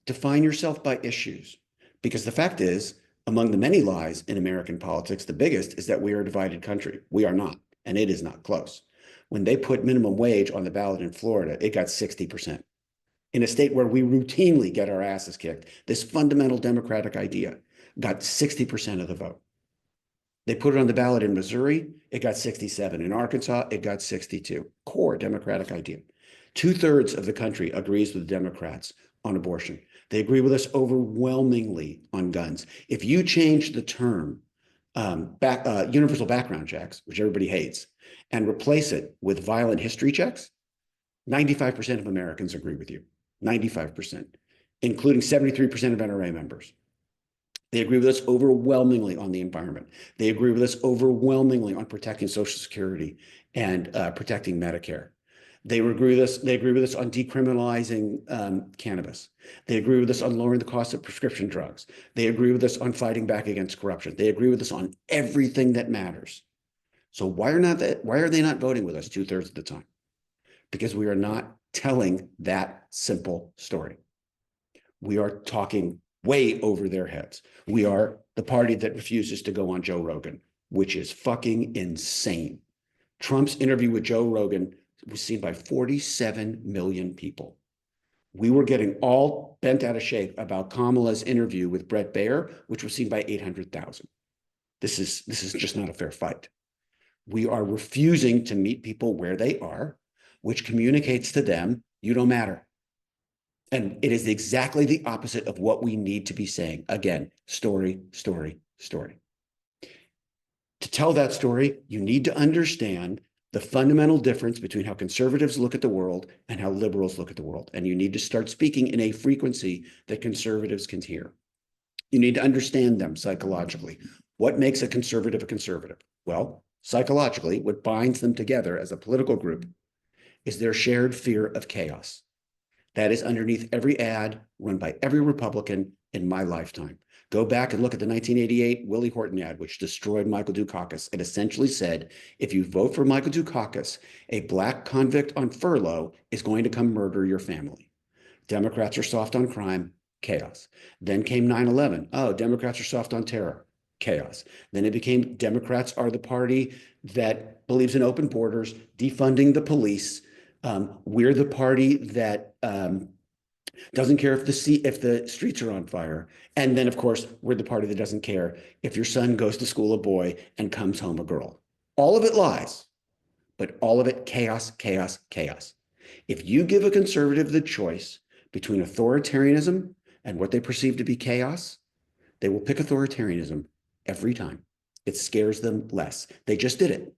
E: Define yourself by issues. Because the fact is, among the many lies in American politics, the biggest is that we are a divided country. We are not, and it is not close. When they put minimum wage on the ballot in Florida, it got 60%. In a state where we routinely get our asses kicked, this fundamental democratic idea got 60% of the vote. They put it on the ballot in Missouri, it got 67. In Arkansas, it got 62. Core democratic idea. 2/3 of the country agrees with the Democrats on abortion. They agree with us overwhelmingly on guns. If you change the term universal background checks, which everybody hates, and replace it with violent history checks, 95% of Americans agree with you. 95%, including 73% of NRA members. They agree with us overwhelmingly on the environment. They agree with us overwhelmingly on protecting Social Security and protecting Medicare. They agree with us on decriminalizing cannabis. They agree with us on lowering the cost of prescription drugs. They agree with us on fighting back against corruption. They agree with us on everything that matters. So why are they not voting with us 2/3 of the time? Because we are not telling that simple story. We are talking way over their heads. We are the party that refuses to go on Joe Rogan, which is fucking insane. Trump's interview with Joe Rogan was seen by 47 million people. We were getting all bent out of shape about Kamala's interview with Brett Baer, which was seen by 800,000. This is just not a fair fight. We are refusing to meet people where they are, which communicates to them, you don't matter. And it is exactly the opposite of what we need to be saying. Again, story, story, story. To tell that story, you need to understand the fundamental difference between how conservatives look at the world and how liberals look at the world. And you need to start speaking in a frequency that conservatives can hear. You need to understand them psychologically. What makes a conservative a conservative? Well, psychologically, what binds them together as a political group is their shared fear of chaos. That is underneath every ad run by every Republican in my lifetime. Go back and look at the 1988 Willie Horton ad, which destroyed Michael Dukakis. It essentially said, if you vote for Michael Dukakis, a black convict on furlough is going to come murder your family. Democrats are soft on crime, chaos. Then came 9/11. Oh, Democrats are soft on terror, chaos. Then it became Democrats are the party that believes in open borders, defunding the police. We're the party that doesn't care if the streets are on fire. And then, of course, we're the party that doesn't care if your son goes to school a boy and comes home a girl. All of it lies, but all of it chaos, chaos, chaos. If you give a conservative the choice between authoritarianism and what they perceive to be chaos, they will pick authoritarianism every time. It scares them less. They just did it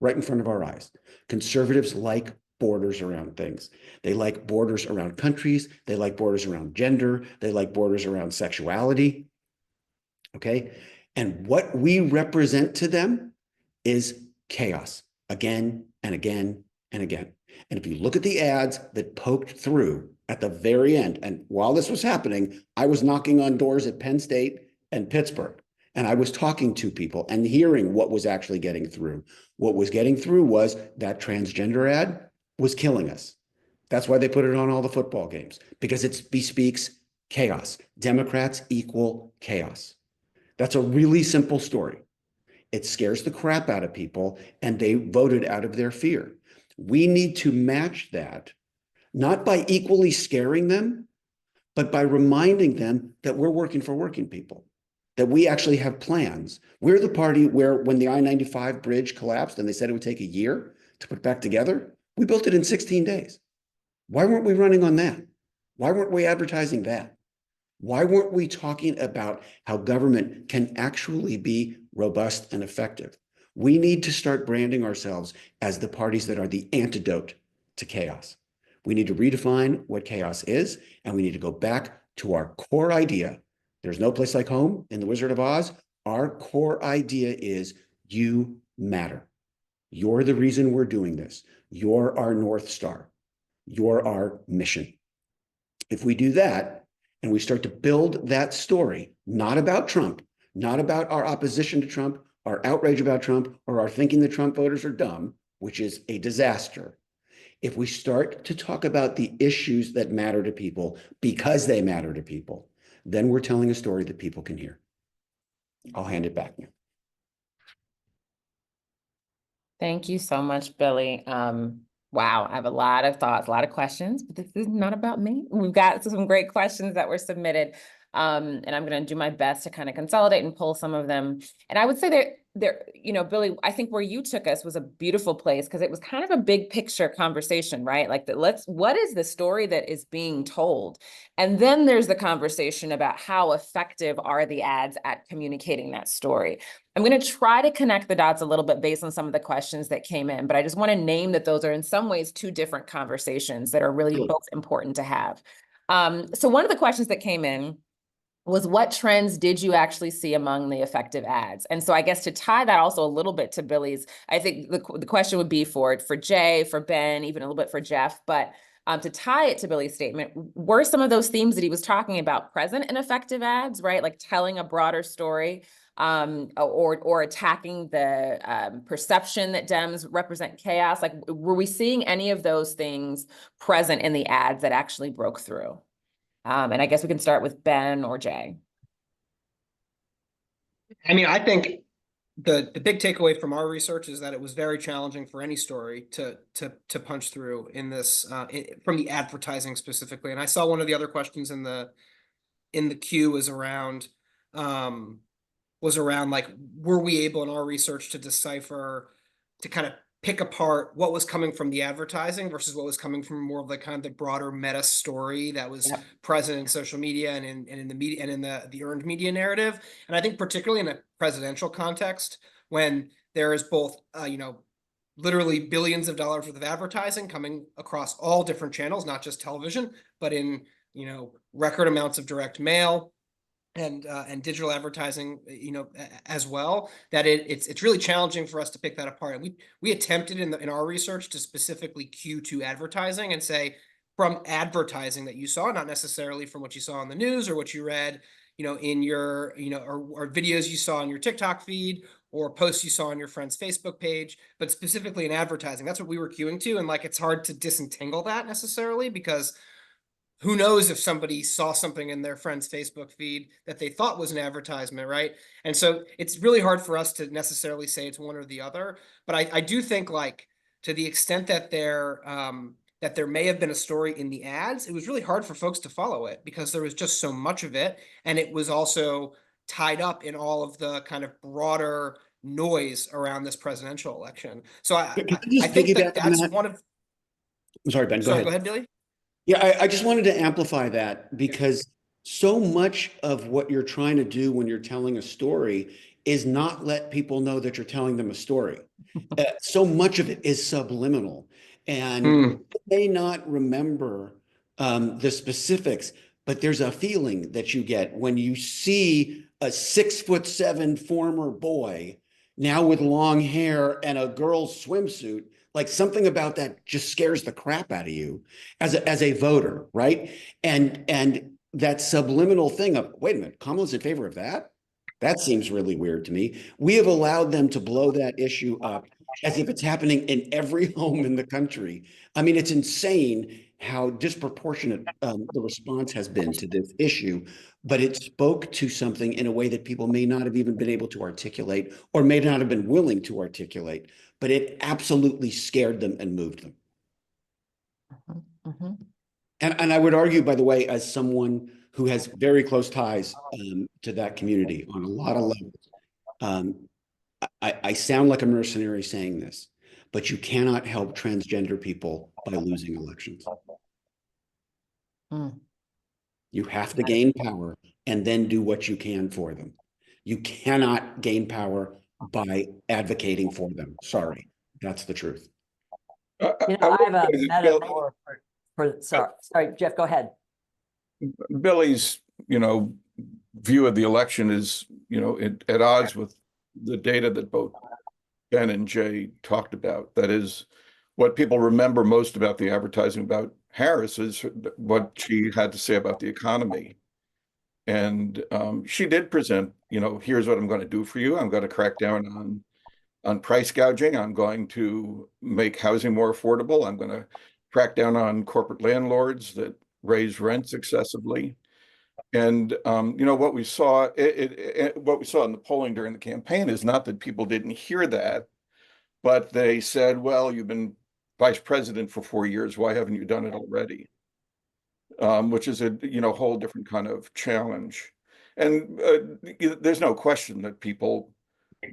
E: right in front of our eyes. Conservatives like borders around things. They like borders around countries. They like borders around gender. They like borders around sexuality. Okay. And what we represent to them is chaos again and again and again. And if you look at the ads that poked through at the very end, and while this was happening, I was knocking on doors at Penn State and Pittsburgh, and I was talking to people and hearing what was actually getting through. What was getting through was that transgender ad was killing us. That's why they put it on all the football games, because it bespeaks chaos. Democrats equal chaos. That's a really simple story. It scares the crap out of people, and they voted out of their fear. We need to match that, not by equally scaring them, but by reminding them that we're working for working people, that we actually have plans. We're the party where when the I-95 bridge collapsed and they said it would take a year to put back together, we built it in 16 days. Why weren't we running on that? Why weren't we advertising that? Why weren't we talking about how government can actually be robust and effective? We need to start branding ourselves as the parties that are the antidote to chaos. We need to redefine what chaos is, and we need to go back to our core idea. There's no place like home in The Wizard of Oz. Our core idea is you matter. You're the reason we're doing this. You're our North Star. You're our mission. If we do that, and we start to build that story, not about Trump, not about our opposition to Trump, our outrage about Trump, or our thinking the Trump voters are dumb, which is a disaster. If we start to talk about the issues that matter to people because they matter to people, then we're telling a story that people can hear. I'll hand it back now.
B: Thank you so much, Billy. Wow, I have a lot of thoughts, a lot of questions, but this is not about me. We've got some great questions that were submitted. And I'm going to do my best to kind of consolidate and pull some of them. And I would say that Billy, I think where you took us was a beautiful place because it was kind of a big picture conversation, right? Like what is the story that is being told? And then there's the conversation about how effective are the ads at communicating that story. I'm going to try to connect the dots a little bit based on some of the questions that came in, but I just want to name that those are in some ways two different conversations that are really both important to have. So one of the questions that came in was what trends did you actually see among the effective ads? And so I guess to tie that also a little bit to Billy's, I think the question would be for Jay, for Ben, even a little bit for Jeff, but to tie it to Billy's statement, were some of those themes that he was talking about present in effective ads, right? Like telling a broader story or attacking the perception that Dems represent chaos? Like, were we seeing any of those things present in the ads that actually broke through? And I guess we can start with Ben or Jay.
C: I mean, I think the big takeaway from our research is that it was very challenging for any story to punch through in this from the advertising specifically. And I saw one of the other questions in the queue was around like, were we able in our research to decipher, to kind of pick apart what was coming from the advertising versus what was coming from more of the kind of the broader meta story that was present in social media and in the media and in the earned media narrative. And I think particularly in a presidential context, when there is both, literally billions of dollars worth of advertising coming across all different channels, not just television, but in, record amounts of direct mail, and digital advertising, as well, that it's really challenging for us to pick that apart. And we attempted in our research to specifically cue to advertising and say, from advertising that you saw, not necessarily from what you saw on the news or what you read, in your, or videos you saw on your TikTok feed or posts you saw on your friend's Facebook page, but specifically in advertising. That's what we were queuing to. And like, it's hard to disentangle that necessarily, because who knows if somebody saw something in their friend's Facebook feed that they thought was an advertisement, right? And so it's really hard for us to necessarily say it's one or the other. But I do think, like, to the extent that there may have been a story in the ads, it was really hard for folks to follow it because there was just so much of it. And it was also tied up in all of the kind of broader noise around this presidential election. So I think that that's one of.
E: I'm sorry, Ben,
C: Sorry, go ahead, Billy.
E: Yeah, I just wanted to amplify that because so much of what you're trying to do when you're telling a story is not let people know that you're telling them a story. So much of it is subliminal, and you may not remember the specifics, but there's a feeling that you get when you see a 6'7" former boy now with long hair and a girl's swimsuit. Like, something about that just scares the crap out of you as a voter, right? And that subliminal thing of, wait a minute, Kamala's in favor of that? That seems really weird to me. We have allowed them to blow that issue up as if it's happening in every home in the country. I mean, it's insane how disproportionate the response has been to this issue, but it spoke to something in a way that people may not have even been able to articulate or may not have been willing to articulate, but it absolutely scared them and moved them. And I would argue, by the way, as someone who has very close ties to that community on a lot of levels, I sound like a mercenary saying this, but you cannot help transgender people by losing elections. You have to gain power and then do what you can for them. You cannot gain power by advocating for them. Sorry, that's the truth.
A: I have a metaphor sorry, Jeff, go ahead.
F: Billy's, view of the election is, at odds with the data that both Ben and Jay talked about. That is, what people remember most about the advertising about Harris is what she had to say about the economy. And she did present, here's what I'm going to do for you. I'm going to crack down on price gouging. I'm going to make housing more affordable. I'm going to crack down on corporate landlords that raise rents excessively. And what we saw, what we saw in the polling during the campaign is not that people didn't hear that, but they said, "Well, you've been vice president for 4 years. Why haven't you done it already?" Which is a whole different kind of challenge. And there's no question that people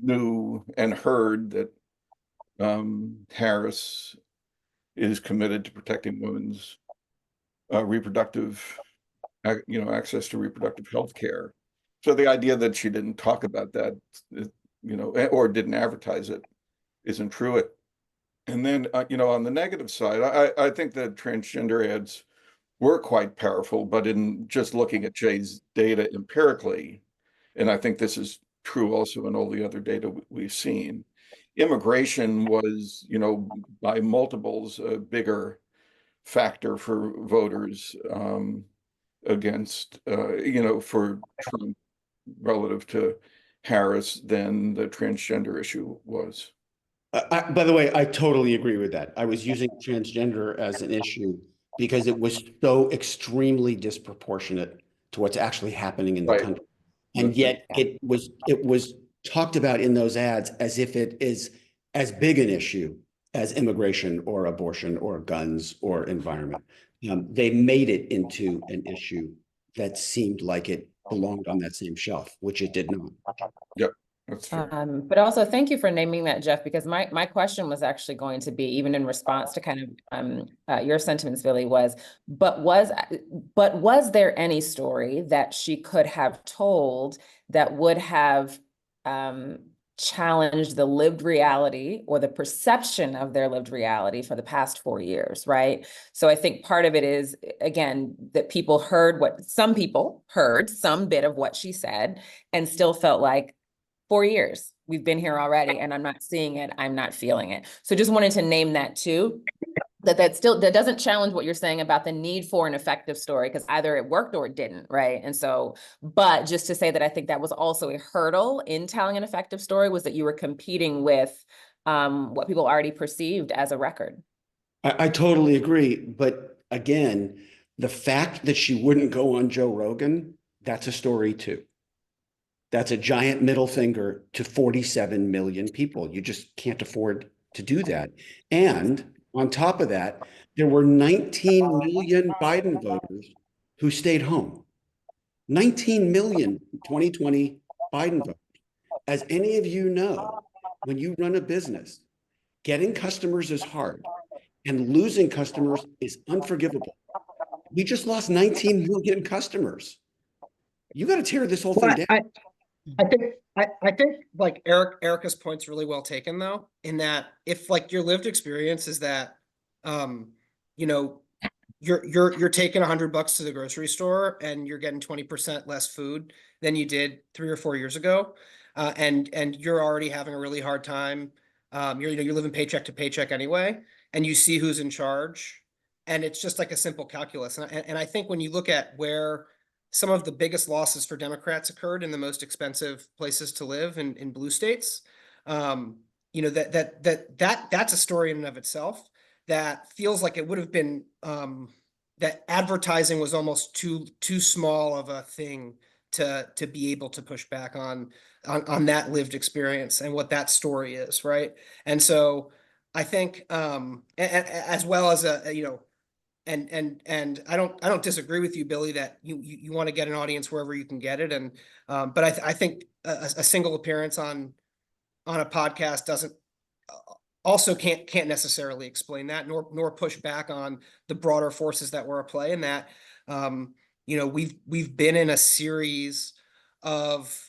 F: knew and heard that Harris is committed to protecting women's reproductive, access to reproductive health care. So the idea that she didn't talk about that, or didn't advertise it, isn't true. And then, on the negative side, I think that transgender ads were quite powerful, but in just looking at Jay's data empirically, and I think this is true also in all the other data we've seen, immigration was, by multiples, a bigger factor for voters against, for Trump relative to Harris than the transgender issue was.
E: By the way, I totally agree with that. I was using transgender as an issue because it was so extremely disproportionate to what's actually happening in the country. And yet it was talked about in those ads as if it is as big an issue as immigration or abortion or guns or environment. They made it into an issue that seemed like it belonged on that same shelf, which it did not.
F: Yep. That's true.
B: But also thank you for naming that, Jeff, because my question was actually going to be, even in response to kind of your sentiments, Billy, but was there any story that she could have told that would have challenged the lived reality or the perception of their lived reality for the past 4 years, right? So I think part of it is, again, that people heard some people heard some bit of what she said and still felt like, 4 years, we've been here already, and I'm not seeing it, I'm not feeling it. So just wanted to name that too. that doesn't challenge what you're saying about the need for an effective story, because either it worked or it didn't, right? And so, but just to say that I think that was also a hurdle in telling an effective story, was that you were competing with what people already perceived as a record.
E: I totally agree. But again, the fact that she wouldn't go on Joe Rogan, that's a story too. That's a giant middle finger to 47 million people. You just can't afford to do that. And on top of that, there were 19 million Biden voters who stayed home. 19 million 2020 Biden voters. As any of you know, when you run a business, getting customers is hard and losing customers is unforgivable. We just lost 19 million customers. You got to tear this whole thing down.
C: I think like Erica's point's really well taken though, in that if like your lived experience is that, you know, you're taking $100 to the grocery store and you're getting 20% less food than you did 3 or 4 years ago, and you're already having a really hard time. You're living paycheck to paycheck anyway, and you see who's in charge, and it's just like a simple calculus. And I think when you look at where some of the biggest losses for Democrats occurred in the most expensive places to live in blue states, you know, that's a story in and of itself that feels like it would have been, that advertising was almost too small of a thing to be able to push back on that lived experience and what that story is, right? And so I think, as well as you know, and I don't disagree with you, Billy, that you want to get an audience wherever you can get it, and but I think a single appearance on a podcast doesn't also can't necessarily explain that, nor push back on the broader forces that were at play, and that you know, we've been in a series of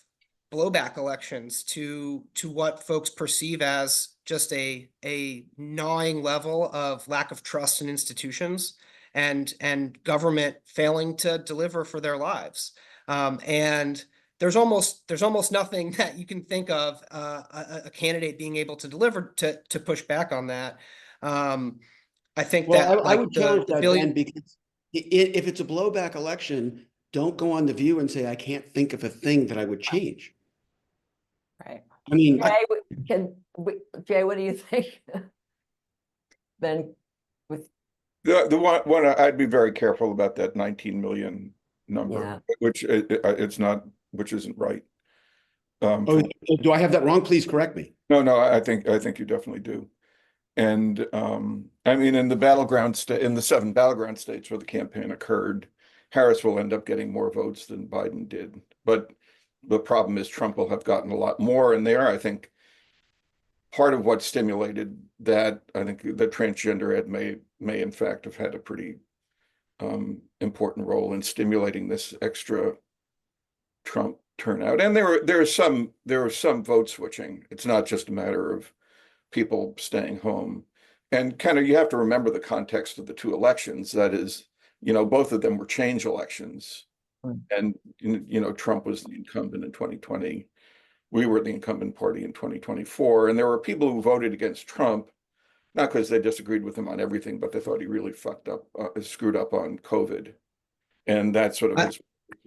C: blowback elections to what folks perceive as just a gnawing level of lack of trust in institutions and government failing to deliver for their lives. And there's almost nothing that you can think of a candidate being able to deliver to push back on that. I think that
E: I would challenge that,
C: billion,
E: Ben, because if it's a blowback election, don't go on The View and say, I can't think of a thing that I would change.
B: Right.
E: I mean,
A: Jay, what do you think? Ben, with
F: The one I'd be very careful about that 19 million number,
A: Yeah.
F: which it's not, which isn't right.
E: oh, do I have that wrong? Please correct me.
F: No, I think you definitely do. And I mean, in the 7 battleground states where the campaign occurred, Harris will end up getting more votes than Biden did. But the problem is Trump will have gotten a lot more in there. I think part of what stimulated that, I think the transgender ad may in fact have had a pretty important role in stimulating this extra Trump turnout. And there was some vote switching. It's not just a matter of people staying home. And kind of, you have to remember the context of the 2 elections. That is, you know, both of them were change elections. And, you know, Trump was the incumbent in 2020. We were the incumbent party in 2024. And there were people who voted against Trump, not because they disagreed with him on everything, but they thought he really screwed up on COVID. And that sort of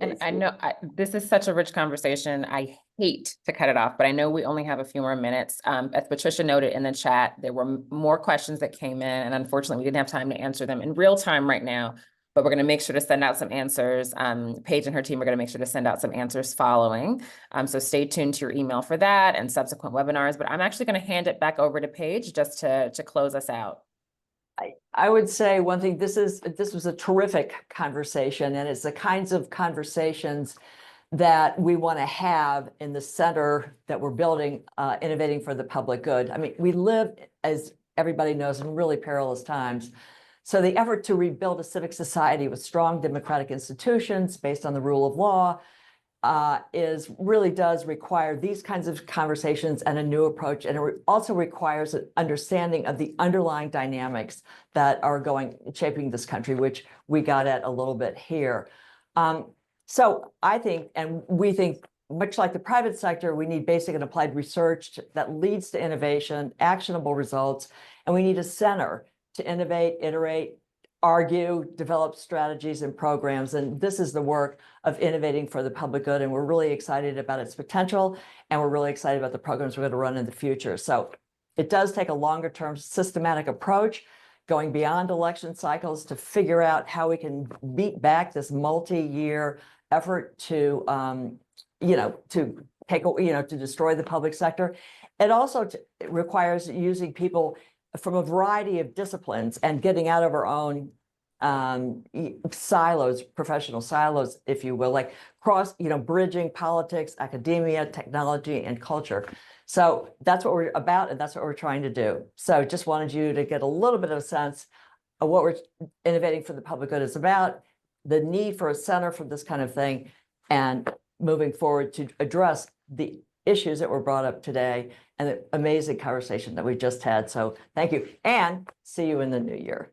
B: And I know this is such a rich conversation. I hate to cut it off, but I know we only have a few more minutes. As Patricia noted in the chat, there were more questions that came in, and unfortunately, we didn't have time to answer them in real time right now. But we're going to make sure to send out some answers. Paige and her team are going to make sure to send out some answers following. So stay tuned to your email for that and subsequent webinars. But I'm actually going to hand it back over to Paige just to close us out.
A: I would say one thing, this was a terrific conversation, and it's the kinds of conversations that we want to have in the center that we're building, innovating for the public good. I mean, we live, as everybody knows, in really perilous times. So the effort to rebuild a civic society with strong democratic institutions based on the rule of law really does require these kinds of conversations and a new approach. And it also requires an understanding of the underlying dynamics that are shaping this country, which we got at a little bit here. So I think, and we think, much like the private sector, we need basic and applied research that leads to innovation, actionable results, and we need a center to innovate, iterate, argue, develop strategies and programs. And this is the work of innovating for the public good. And we're really excited about its potential. And we're really excited about the programs we're going to run in the future. So it does take a longer term systematic approach, going beyond election cycles to figure out how we can beat back this multi-year effort to, to take, to destroy the public sector. It also requires using people from a variety of disciplines and getting out of our own silos, professional silos, if you will, like bridging politics, academia, technology, and culture. So that's what we're about, and that's what we're trying to do. So just wanted you to get a little bit of a sense of what we're innovating for the public good is about, the need for a center for this kind of thing, and moving forward to address the issues that were brought up today and the amazing conversation that we just had. So thank you, and see you in the new year.